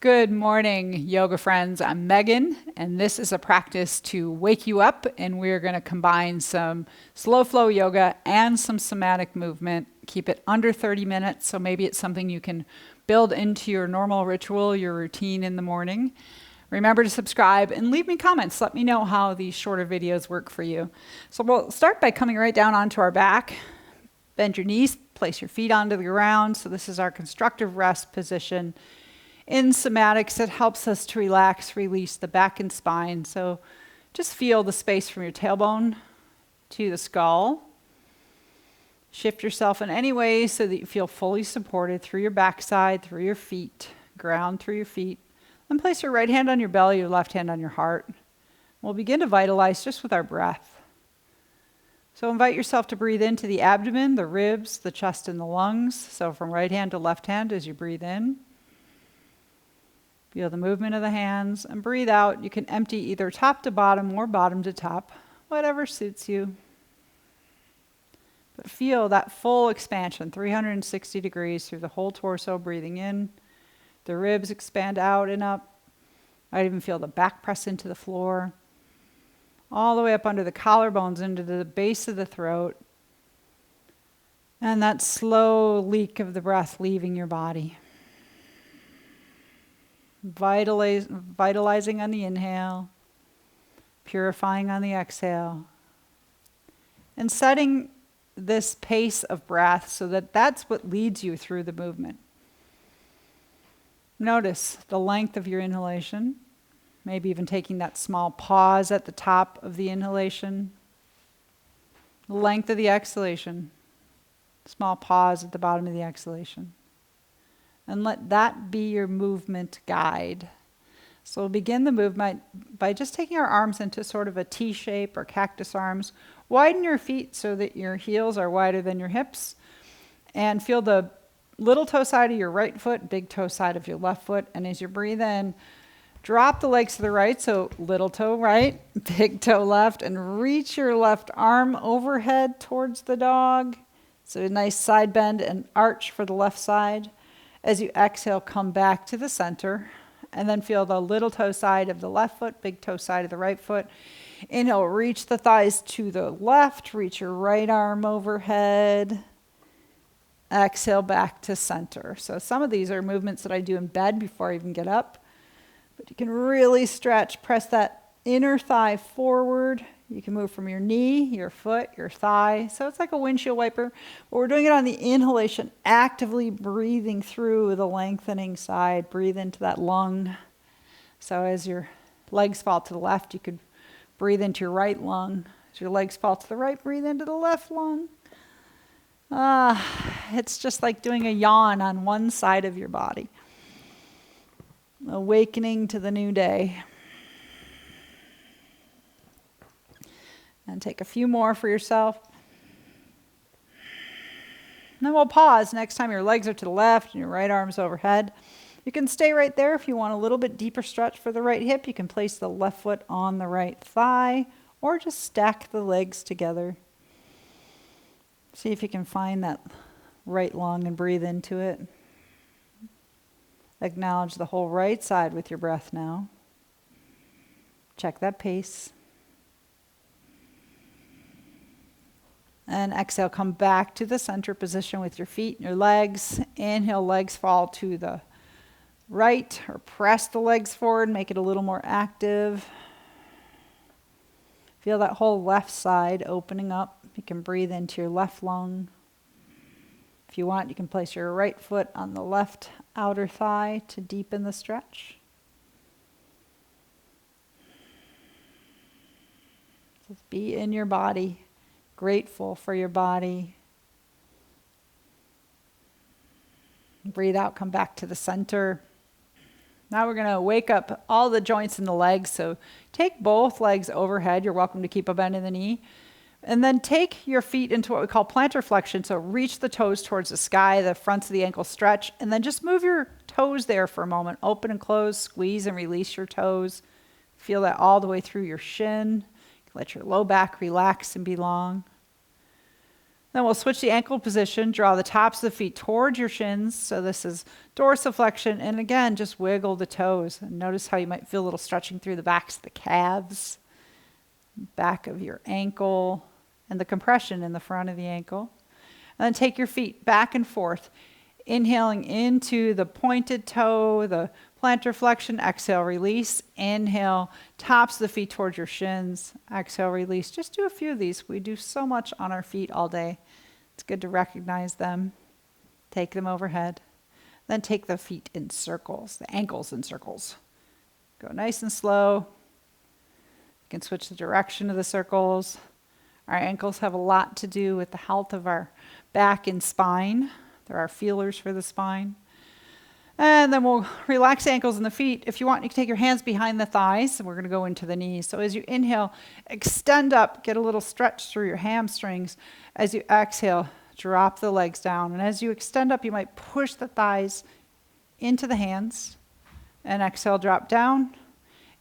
Good morning, yoga friends. I'm Megan, and this is a practice to wake you up, and we're going to combine some slow flow yoga and some somatic movement. Keep it under 30 minutes, so maybe it's something you can build into your normal ritual, your routine in the morning. Remember to subscribe and leave me comments. Let me know how these shorter videos work for you. So we'll start by coming right down onto our back. Bend your knees, place your feet onto the ground. So this is our constructive rest position. In somatics, it helps us to relax, release the back and spine. So just feel the space from your tailbone to the skull. Shift yourself in any way so that you feel fully supported through your backside, through your feet, ground through your feet. Then place your right hand on your belly, your left hand on your heart. We'll begin to vitalize just with our breath. So invite yourself to breathe into the abdomen, the ribs, the chest, and the lungs. So from right hand to left hand as you breathe in. Feel the movement of the hands and breathe out. You can empty either top to bottom or bottom to top, whatever suits you. But feel that full expansion, 360 degrees through the whole torso, breathing in. The ribs expand out and up. Might even feel the back press into the floor. All the way up under the collarbones into the base of the throat. And that slow leak of the breath leaving your body. Vitalizing on the inhale, purifying on the exhale, and setting this pace of breath so that that's what leads you through the movement. Notice the length of your inhalation, maybe even taking that small pause at the top of the inhalation, the length of the exhalation, small pause at the bottom of the exhalation. And let that be your movement guide. So we'll begin the movement by just taking our arms into sort of a T shape or cactus arms. Widen your feet so that your heels are wider than your hips. And feel the little toe side of your right foot, big toe side of your left foot. And as you breathe in, drop the legs to the right. So little toe right, big toe left. And reach your left arm overhead towards the dog. So a nice side bend and arch for the left side. As you exhale, come back to the center and then feel the little toe side of the left foot, big toe side of the right foot. Inhale, reach the thighs to the left, reach your right arm overhead. Exhale back to center. So some of these are movements that I do in bed before I even get up. But you can really stretch, press that inner thigh forward. You can move from your knee, your foot, your thigh. So it's like a windshield wiper. But we're doing it on the inhalation, actively breathing through the lengthening side. Breathe into that lung. So as your legs fall to the left, you could breathe into your right lung. As your legs fall to the right, breathe into the left lung. It's just like doing a yawn on one side of your body. Awakening to the new day. And take a few more for yourself. And then we'll pause next time your legs are to the left and your right arm's overhead. You can stay right there if you want a little bit deeper stretch for the right hip. You can place the left foot on the right thigh or just stack the legs together. See if you can find that right lung and breathe into it. Acknowledge the whole right side with your breath now. Check that pace. And exhale, come back to the center position with your feet and your legs. Inhale, legs fall to the right or press the legs forward, make it a little more active. Feel that whole left side opening up. You can breathe into your left lung. If you want, you can place your right foot on the left outer thigh to deepen the stretch. Just be in your body. Grateful for your body. Breathe out, come back to the center. Now we're going to wake up all the joints in the legs. So take both legs overhead. You're welcome to keep a bend in the knee. And then take your feet into what we call plantar flexion. So reach the toes towards the sky, the fronts of the ankles stretch, and then just move your toes there for a moment. Open and close, squeeze and release your toes. Feel that all the way through your shin. Let your low back relax and be long. Then we'll switch the ankle position, draw the tops of the feet towards your shins. So this is dorsiflexion. And again, just wiggle the toes. And notice how you might feel a little stretching through the backs of the calves, back of your ankle, and the compression in the front of the ankle. And then take your feet back and forth, inhaling into the pointed toe, the plantar flexion. Exhale, release. Inhale, tops of the feet towards your shins. Exhale, release. Just do a few of these. We do so much on our feet all day. It's good to recognize them. Take them overhead. Then take the feet in circles, the ankles in circles. Go nice and slow. You can switch the direction of the circles. Our ankles have a lot to do with the health of our back and spine. There are feelers for the spine. And then we'll relax the ankles and the feet. If you want, you can take your hands behind the thighs, and we're going to go into the knees. So as you inhale, extend up, get a little stretch through your hamstrings. As you exhale, drop the legs down. And as you extend up, you might push the thighs into the hands. And exhale, drop down.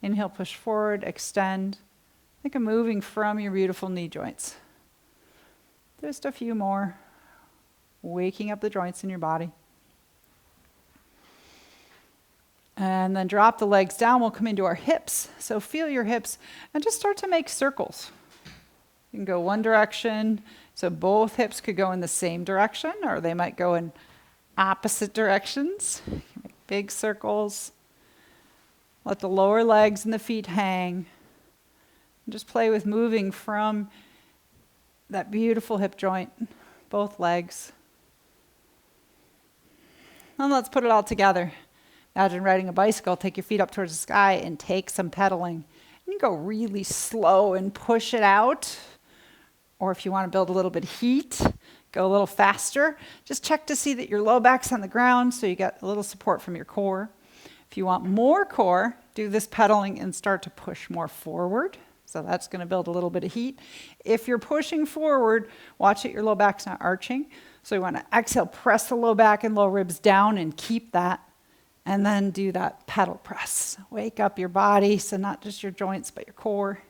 Inhale, push forward, extend. Think of moving from your beautiful knee joints. Just a few more. Waking up the joints in your body. And then drop the legs down. We'll come into our hips. So feel your hips and just start to make circles. You can go one direction. So both hips could go in the same direction, or they might go in opposite directions. You can make big circles. Let the lower legs and the feet hang. And just play with moving from that beautiful hip joint, both legs. And let's put it all together. Imagine riding a bicycle, take your feet up towards the sky and take some pedaling. You can go really slow and push it out. Or if you want to build a little bit of heat, go a little faster. Just check to see that your low back's on the ground so you get a little support from your core. If you want more core, do this pedaling and start to push more forward. So that's going to build a little bit of heat. If you're pushing forward, watch that your low back's not arching. So you want to exhale, press the low back and low ribs down and keep that. And then do that pedal press. Wake up your body, so not just your joints, but your core.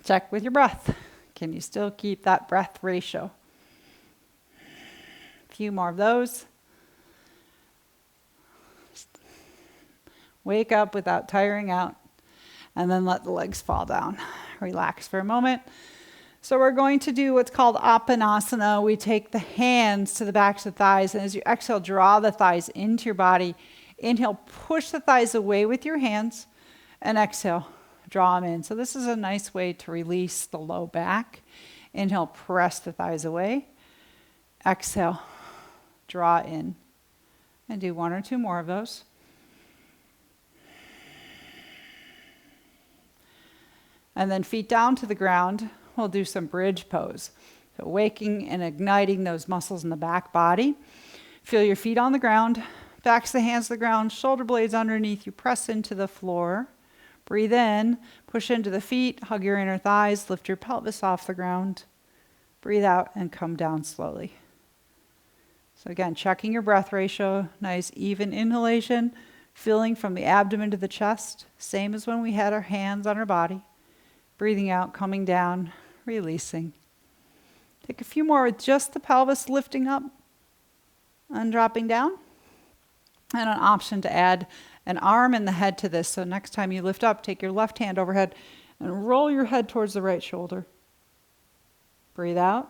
Check with your breath. Can you still keep that breath ratio? A few more of those. Just wake up without tiring out. And then let the legs fall down. Relax for a moment. So we're going to do what's called Apanasana. We take the hands to the backs of the thighs, and as you exhale, draw the thighs into your body. Inhale, push the thighs away with your hands, and exhale, draw them in. So this is a nice way to release the low back. Inhale, press the thighs away. Exhale, draw in. And do one or two more of those. And then feet down to the ground. We'll do some bridge pose. So waking and igniting those muscles in the back body. Feel your feet on the ground, backs of the hands to the ground, shoulder blades underneath you, press into the floor. Breathe in, push into the feet, hug your inner thighs, lift your pelvis off the ground. Breathe out and come down slowly. So again, checking your breath ratio, nice even inhalation, filling from the abdomen to the chest, same as when we had our hands on our body. Breathing out, coming down, releasing. Take a few more with just the pelvis lifting up and dropping down. And an option to add an arm and the head to this. So next time you lift up, take your left hand overhead and roll your head towards the right shoulder. Breathe out.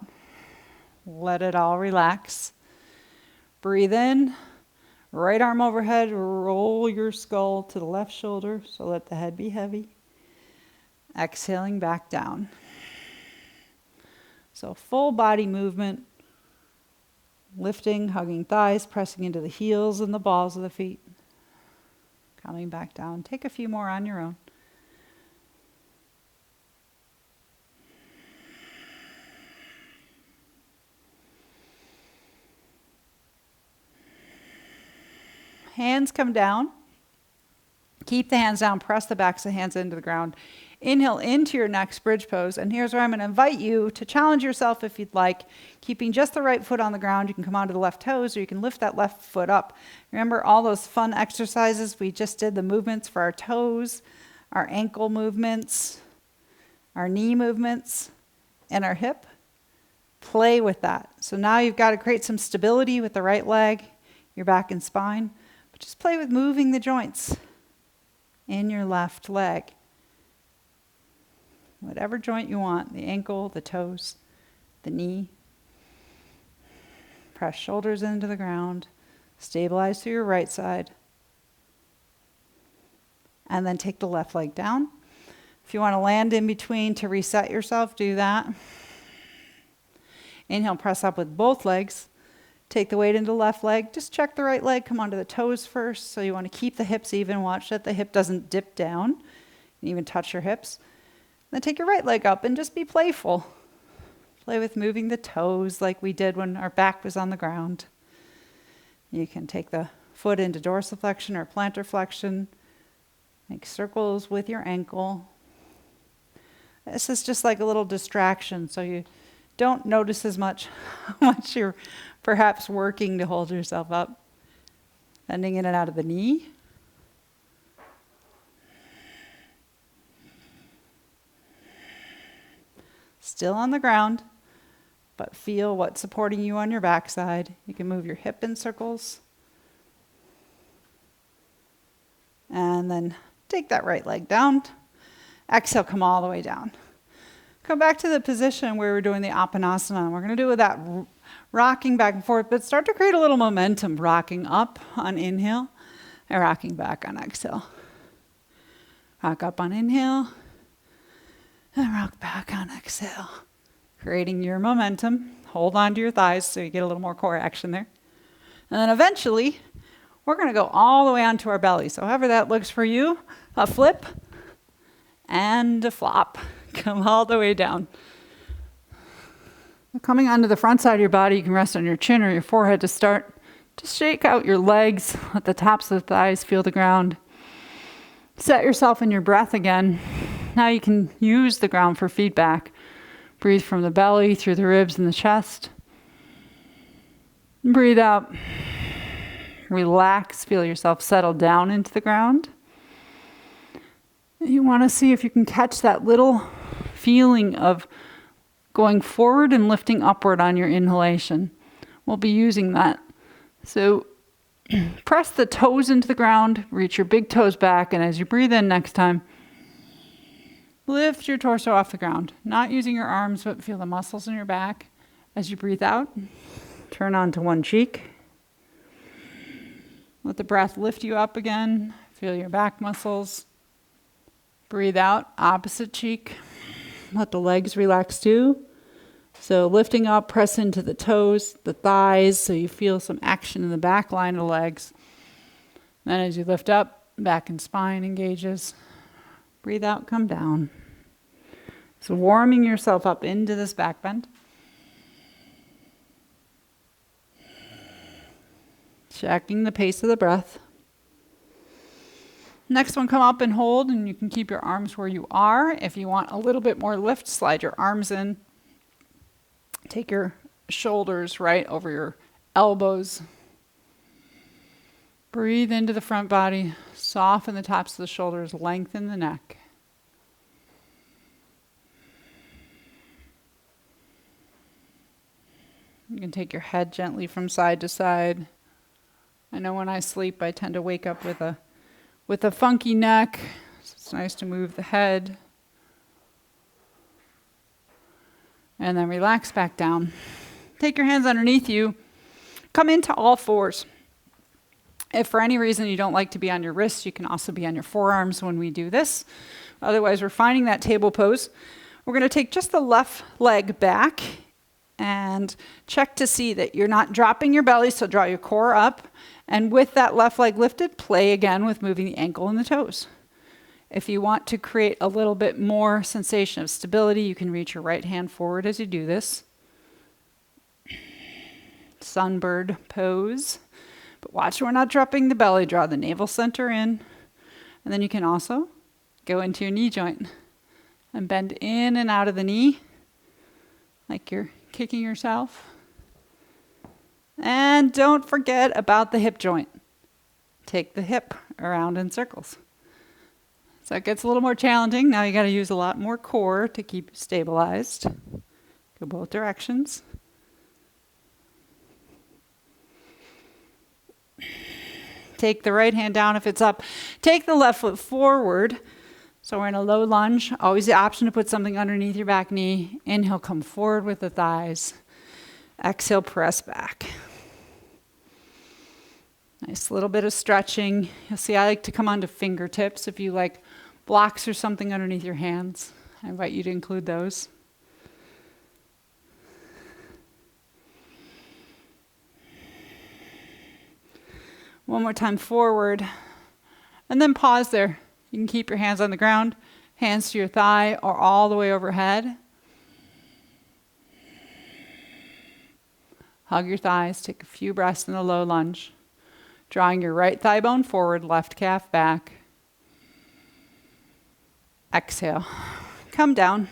Let it all relax. Breathe in. Right arm overhead, roll your skull to the left shoulder, so let the head be heavy. Exhaling back down. So full body movement, lifting, hugging thighs, pressing into the heels and the balls of the feet. Coming back down. Take a few more on your own. Hands come down. Keep the hands down, press the backs of the hands into the ground. Inhale into your next bridge pose. And here's where I'm going to invite you to challenge yourself if you'd like. Keeping just the right foot on the ground, you can come onto the left toes or you can lift that left foot up. Remember all those fun exercises we just did, the movements for our toes, our ankle movements, our knee movements, and our hip? Play with that. So now you've got to create some stability with the right leg, your back and spine, but just play with moving the joints in your left leg. Whatever joint you want, the ankle, the toes, the knee. Press shoulders into the ground, stabilize through your right side, and then take the left leg down. If you want to land in between to reset yourself, do that. Inhale, press up with both legs. Take the weight into the left leg. Just check the right leg, come onto the toes first. So you want to keep the hips even. Watch that the hip doesn't dip down. And even touch your hips. Then take your right leg up and just be playful. Play with moving the toes like we did when our back was on the ground. You can take the foot into dorsiflexion or plantar flexion. Make circles with your ankle. This is just like a little distraction, so you don't notice as much how much you're perhaps working to hold yourself up. Bending in and out of the knee. Still on the ground, but feel what's supporting you on your backside. You can move your hip in circles. And then take that right leg down. Exhale, come all the way down. Come back to the position where we're doing the Apanasana. We're going to do with that rocking back and forth, but start to create a little momentum. Rocking up on inhale and rocking back on exhale. Rock up on inhale and rock back on exhale. Creating your momentum. Hold on to your thighs so you get a little more core action there. And then eventually, we're going to go all the way onto our belly. So however that looks for you, a flip and a flop. Come all the way down. Coming onto the front side of your body, you can rest on your chin or your forehead to start. Just shake out your legs. Let the tops of the thighs feel the ground. Set yourself in your breath again. Now you can use the ground for feedback. Breathe from the belly, through the ribs and the chest. Breathe out. Relax. Feel yourself settle down into the ground. You want to see if you can catch that little feeling of going forward and lifting upward on your inhalation. We'll be using that. So press the toes into the ground, reach your big toes back, and as you breathe in next time, lift your torso off the ground. Not using your arms, but feel the muscles in your back. As you breathe out, turn onto one cheek. Let the breath lift you up again. Feel your back muscles. Breathe out, opposite cheek. Let the legs relax too. So lifting up, press into the toes, the thighs, so you feel some action in the back line of the legs. Then as you lift up, back and spine engages. Breathe out, come down. So warming yourself up into this back bend. Checking the pace of the breath. Next one, come up and hold, and you can keep your arms where you are. If you want a little bit more lift, slide your arms in. Take your shoulders right over your elbows. Breathe into the front body. Soften the tops of the shoulders. Lengthen the neck. You can take your head gently from side to side. I know when I sleep, I tend to wake up with a funky neck. So it's nice to move the head. And then relax back down. Take your hands underneath you. Come into all fours. If for any reason you don't like to be on your wrists, you can also be on your forearms when we do this. Otherwise, we're finding that table pose. We're going to take just the left leg back and check to see that you're not dropping your belly, so draw your core up. And with that left leg lifted, play again with moving the ankle and the toes. If you want to create a little bit more sensation of stability, you can reach your right hand forward as you do this. Sunbird pose. But watch, we're not dropping the belly. Draw the navel center in. And then you can also go into your knee joint and bend in and out of the knee like you're kicking yourself. And don't forget about the hip joint. Take the hip around in circles. So it gets a little more challenging. Now you got to use a lot more core to keep stabilized. Go both directions. Take the right hand down if it's up. Take the left foot forward. So we're in a low lunge. Always the option to put something underneath your back knee. Inhale, come forward with the thighs. Exhale, press back. Nice little bit of stretching. You'll see I like to come onto fingertips. If you like blocks or something underneath your hands, I invite you to include those. One more time forward. And then pause there. You can keep your hands on the ground, hands to your thigh or all the way overhead. Hug your thighs. Take a few breaths in a low lunge. Drawing your right thigh bone forward, left calf back. Exhale. Come down.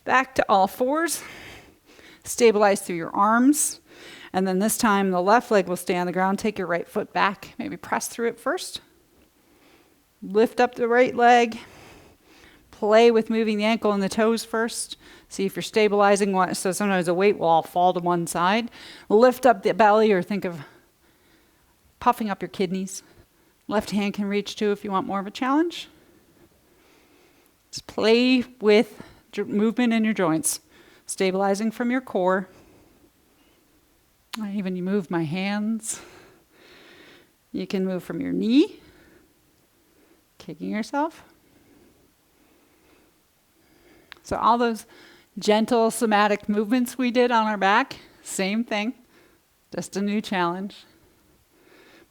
Back to all fours. Stabilize through your arms. And then this time the left leg will stay on the ground. Take your right foot back. Maybe press through it first. Lift up the right leg. Play with moving the ankle and the toes first. See if you're stabilizing. So sometimes the weight will all fall to one side. Lift up the belly or think of puffing up your kidneys. Left hand can reach too if you want more of a challenge. Just play with movement in your joints. Stabilizing from your core. I even move my hands. You can move from your knee. Kicking yourself. So all those gentle somatic movements we did on our back, same thing. Just a new challenge.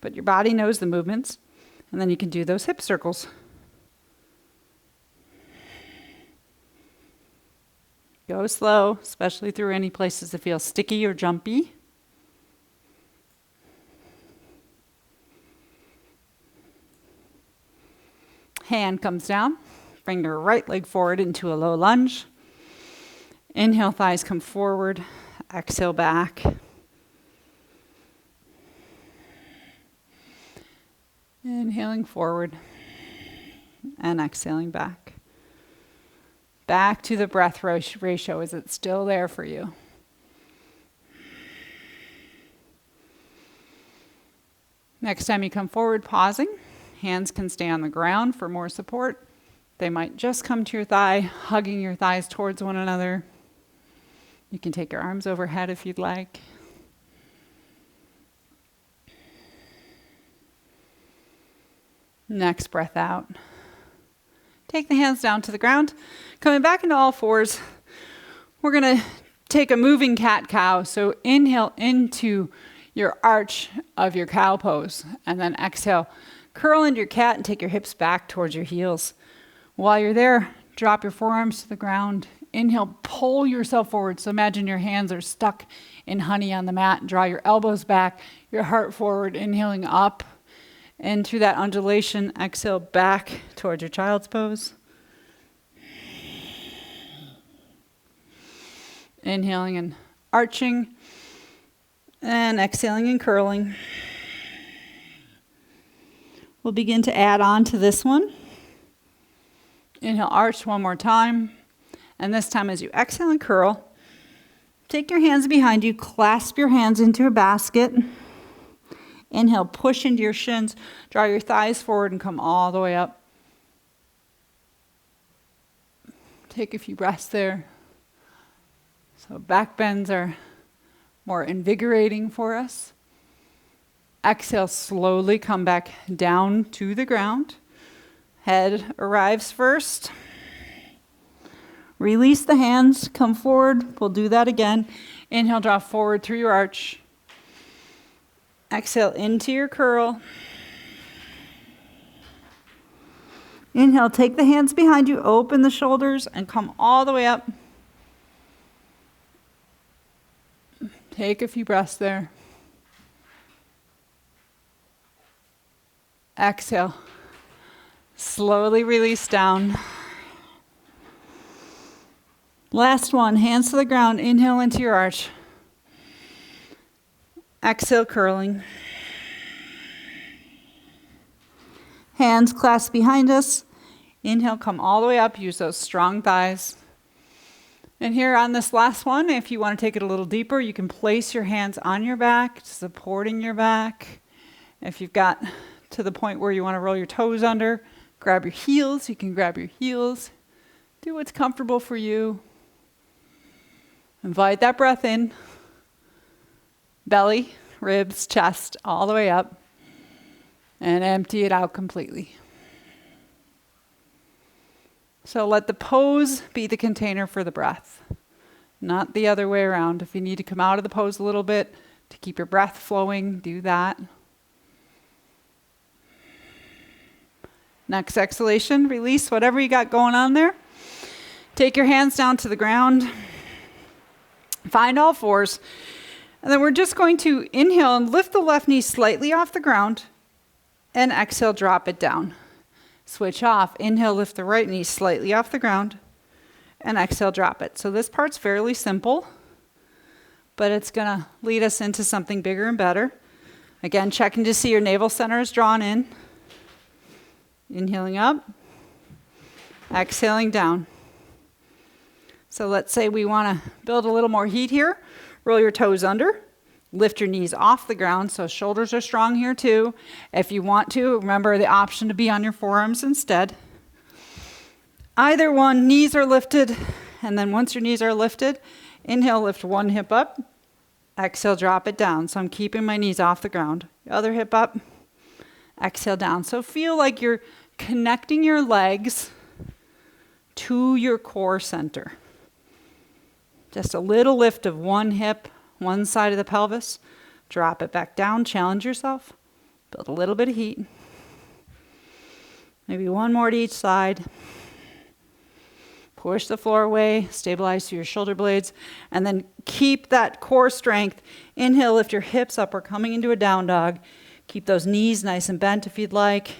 But your body knows the movements, and then you can do those hip circles. Go slow, especially through any places that feel sticky or jumpy. Hand comes down, bring your right leg forward into a low lunge. Inhale, thighs come forward, exhale back. Inhaling forward and exhaling back. Back to the breath ratio. Is it still there for you? Next time you come forward, pausing. Hands can stay on the ground for more support. They might just come to your thigh, hugging your thighs towards one another. You can take your arms overhead if you'd like. Next breath out. Take the hands down to the ground. Coming back into all fours, we're going to take a moving cat-cow. So inhale into your arch of your cow pose, and then exhale. Curl into your cat and take your hips back towards your heels. While you're there, drop your forearms to the ground. Inhale, pull yourself forward. So imagine your hands are stuck in honey on the mat. Draw your elbows back, your heart forward, inhaling up. And through that undulation, exhale back towards your child's pose. Inhaling and arching. And exhaling and curling. We'll begin to add on to this one. Inhale, arch one more time. And this time as you exhale and curl, take your hands behind you, clasp your hands into a basket. Inhale, push into your shins, draw your thighs forward and come all the way up. Take a few breaths there. So back bends are more invigorating for us. Exhale, slowly come back down to the ground. Head arrives first. Release the hands, come forward. We'll do that again. Inhale, draw forward through your arch. Exhale into your curl. Inhale, take the hands behind you, open the shoulders, and come all the way up. Take a few breaths there. Exhale. Slowly release down. Last one, hands to the ground. Inhale into your arch. Exhale, curling. Hands clasped behind us. Inhale, come all the way up. Use those strong thighs. And here on this last one, if you want to take it a little deeper, you can place your hands on your back, supporting your back. If you've got to the point where you want to roll your toes under, grab your heels. You can grab your heels. Do what's comfortable for you. Invite that breath in. Belly, ribs, chest, all the way up. And empty it out completely. So let the pose be the container for the breath, not the other way around. If you need to come out of the pose a little bit to keep your breath flowing, do that. Next exhalation, release whatever you got going on there. Take your hands down to the ground. Find all fours. And then we're just going to inhale and lift the left knee slightly off the ground. And exhale, drop it down. Switch off. Inhale, lift the right knee slightly off the ground. And exhale, drop it. So this part's fairly simple, but it's going to lead us into something bigger and better. Again, checking to see your navel center is drawn in. Inhaling up. Exhaling down. So let's say we want to build a little more heat here. Roll your toes under. Lift your knees off the ground, so shoulders are strong here too. If you want to, remember the option to be on your forearms instead. Either one, knees are lifted, and then once your knees are lifted, inhale, lift one hip up. Exhale, drop it down. So I'm keeping my knees off the ground. Other hip up. Exhale, down. So feel like you're connecting your legs to your core center. Just a little lift of one hip, one side of the pelvis. Drop it back down. Challenge yourself. Build a little bit of heat. Maybe one more to each side. Push the floor away. Stabilize through your shoulder blades. And then keep that core strength. Inhale, lift your hips up. We're coming into a down dog. Keep those knees nice and bent if you'd like.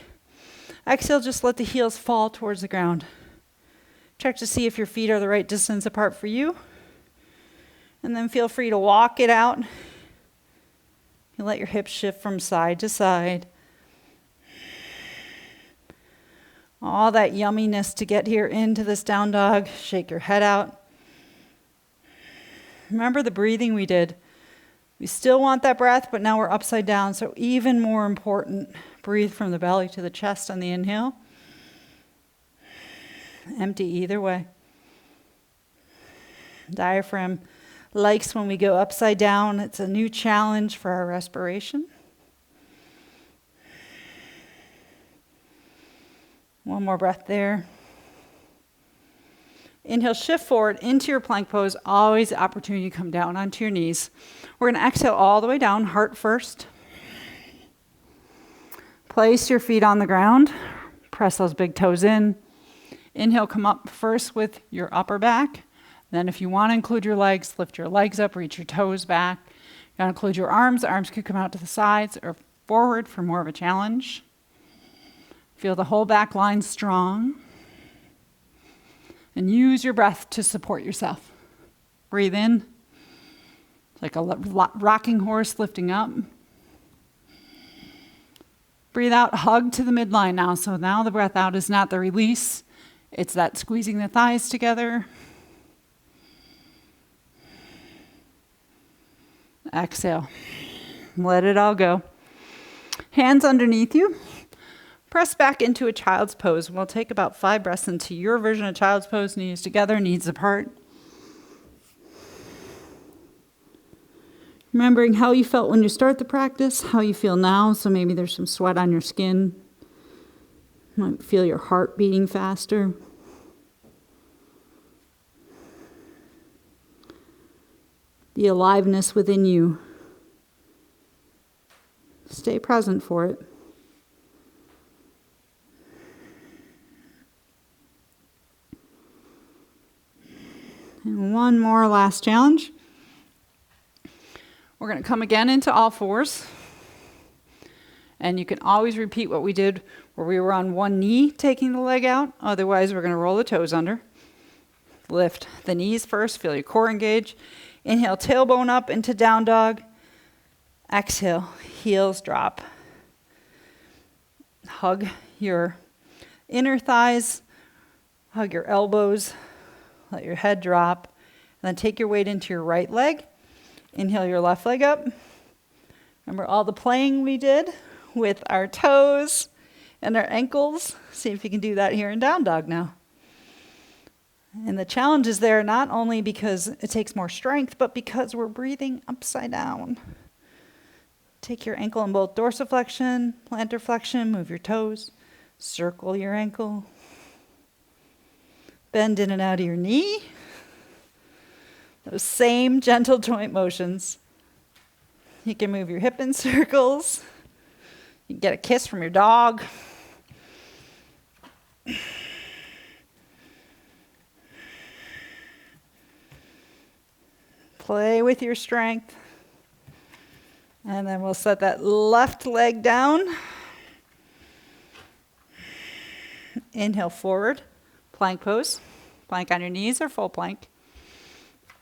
Exhale, just let the heels fall towards the ground. Check to see if your feet are the right distance apart for you. And then feel free to walk it out. You let your hips shift from side to side. All that yumminess to get here into this down dog. Shake your head out. Remember the breathing we did. We still want that breath, but now we're upside down. So even more important, breathe from the belly to the chest on the inhale. Empty either way. Diaphragm likes when we go upside down. It's a new challenge for our respiration. One more breath there. Inhale, shift forward into your plank pose. Always the opportunity to come down onto your knees. We're going to exhale all the way down, heart first. Place your feet on the ground. Press those big toes in. Inhale, come up first with your upper back. Then if you want to include your legs, lift your legs up, reach your toes back. You want to include your arms. The arms could come out to the sides or forward for more of a challenge. Feel the whole back line strong. And use your breath to support yourself. Breathe in, like a rocking horse lifting up. Breathe out, hug to the midline now. So now the breath out is not the release. It's that squeezing the thighs together. Exhale. Let it all go. Hands underneath you. Press back into a child's pose. We'll take about 5 breaths into your version of child's pose. Knees together, knees apart. Remembering how you felt when you start the practice, how you feel now. So maybe there's some sweat on your skin. You might feel your heart beating faster. The aliveness within you. Stay present for it. And one more last challenge. We're going to come again into all fours. And you can always repeat what we did where we were on one knee taking the leg out. Otherwise, we're going to roll the toes under. Lift the knees first. Feel your core engage. Inhale, tailbone up into down dog. Exhale, heels drop. Hug your inner thighs. Hug your elbows. Let your head drop. And then take your weight into your right leg. Inhale your left leg up. Remember all the playing we did with our toes and our ankles. See if you can do that here in down dog now. And the challenge is there not only because it takes more strength, but because we're breathing upside down. Take your ankle in both dorsiflexion, plantar flexion, move your toes, circle your ankle. Bend in and out of your knee. Those same gentle joint motions. You can move your hip in circles. You can get a kiss from your dog. Play with your strength. And then we'll set that left leg down. Inhale forward, plank pose. Plank on your knees or full plank.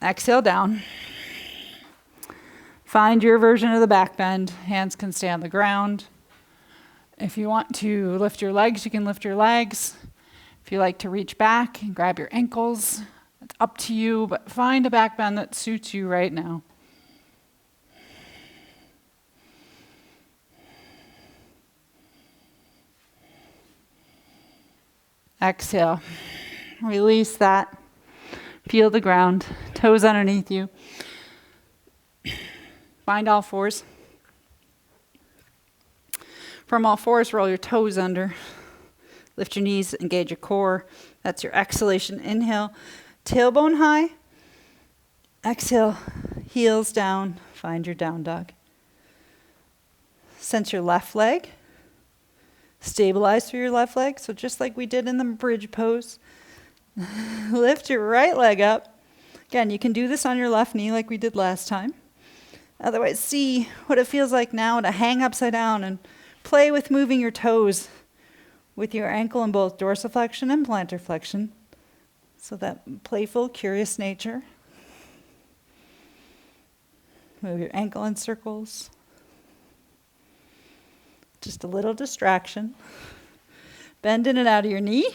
Exhale down. Find your version of the back bend. Hands can stay on the ground. If you want to lift your legs, you can lift your legs. If you like to reach back and grab your ankles, it's up to you, but find a back bend that suits you right now. Exhale. Release that. Feel the ground. Toes underneath you. Find all fours. From all fours, roll your toes under. Lift your knees, engage your core. That's your exhalation. Inhale, tailbone high. Exhale, heels down. Find your down dog. Sense your left leg. Stabilize through your left leg. So just like we did in the bridge pose, lift your right leg up. Again, you can do this on your left knee like we did last time. Otherwise, see what it feels like now to hang upside down and play with moving your toes with your ankle in both dorsiflexion and plantar flexion. So that playful, curious nature. Move your ankle in circles. Just a little distraction. Bend in and out of your knee.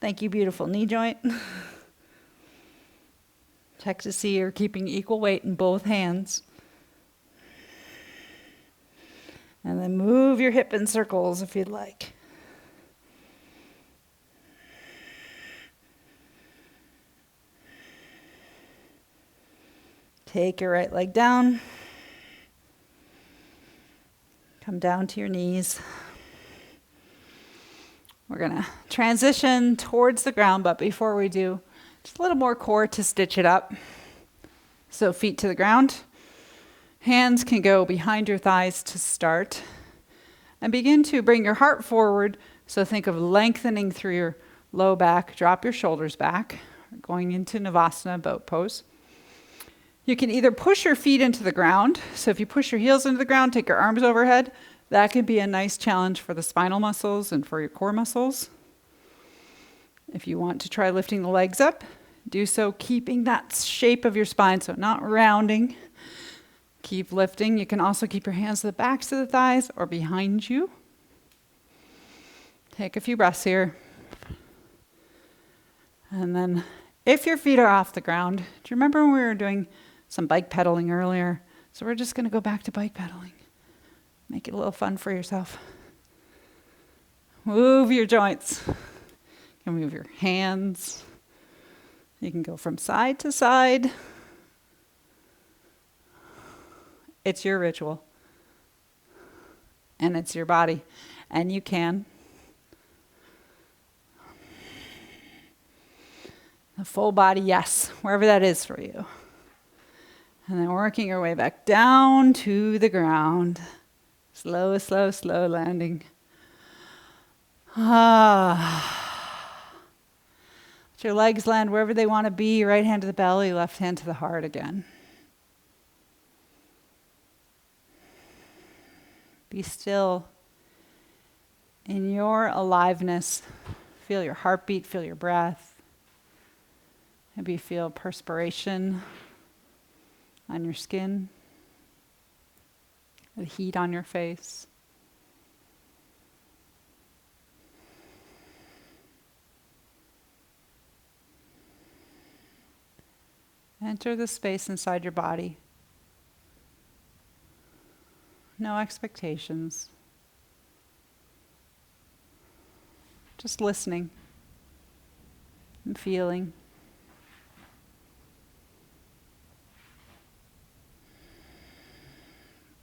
Thank you, beautiful knee joint. Check to see you're keeping equal weight in both hands. And then move your hip in circles if you'd like. Take your right leg down. Come down to your knees. We're going to transition towards the ground, but before we do, just a little more core to stitch it up. So feet to the ground. Hands can go behind your thighs to start. And begin to bring your heart forward. So think of lengthening through your low back. Drop your shoulders back. Going into Navasana, boat pose. You can either push your feet into the ground. So if you push your heels into the ground, take your arms overhead. That can be a nice challenge for the spinal muscles and for your core muscles. If you want to try lifting the legs up, do so keeping that shape of your spine, so not rounding. Keep lifting. You can also keep your hands to the backs of the thighs or behind you. Take a few breaths here. And then if your feet are off the ground, do you remember when we were doing some bike pedaling earlier? So we're just going to go back to bike pedaling. Make it a little fun for yourself. Move your joints. You can move your hands. You can go from side to side. It's your ritual. And it's your body. And you can. A full body, yes, wherever that is for you. And then working your way back down to the ground. Slow, slow, slow landing. Let your legs land wherever they want to be. Right hand to the belly, left hand to the heart again. Be still in your aliveness. Feel your heartbeat, feel your breath. Maybe feel perspiration on your skin, the heat on your face. Enter the space inside your body. no expectations. Just listening and feeling.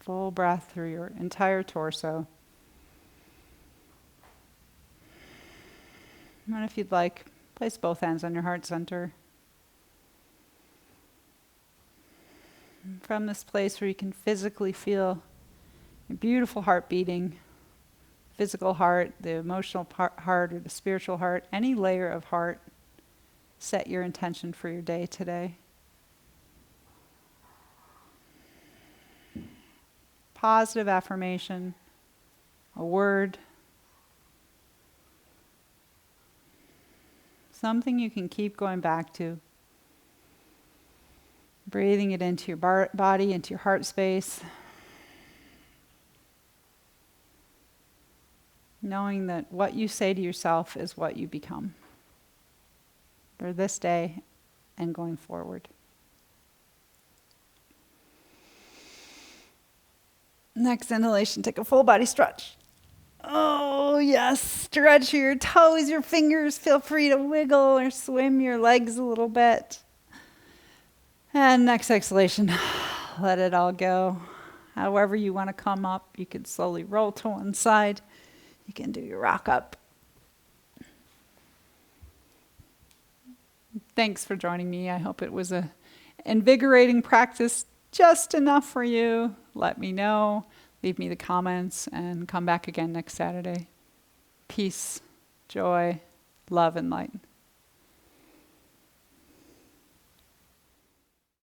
Full breath through your entire torso. And if you'd like, place both hands on your heart center. And from this place where you can physically feel your beautiful heart beating, physical heart, the emotional heart, or the spiritual heart, any layer of heart, set your intention for your day today. Positive affirmation, a word, something you can keep going back to. Breathing it into your body, into your heart space. Knowing that what you say to yourself is what you become for this day and going forward. Next inhalation, take a full body stretch. Oh, yes. Stretch your toes, your fingers. Feel free to wiggle or swim your legs a little bit. And next exhalation, let it all go. However you want to come up, you can slowly roll to one side. You can do your rock up. Thanks for joining me. I hope it was a invigorating practice, just enough for you. Let me know. Leave me the comments and come back again next Saturday. Peace, joy, love, and light.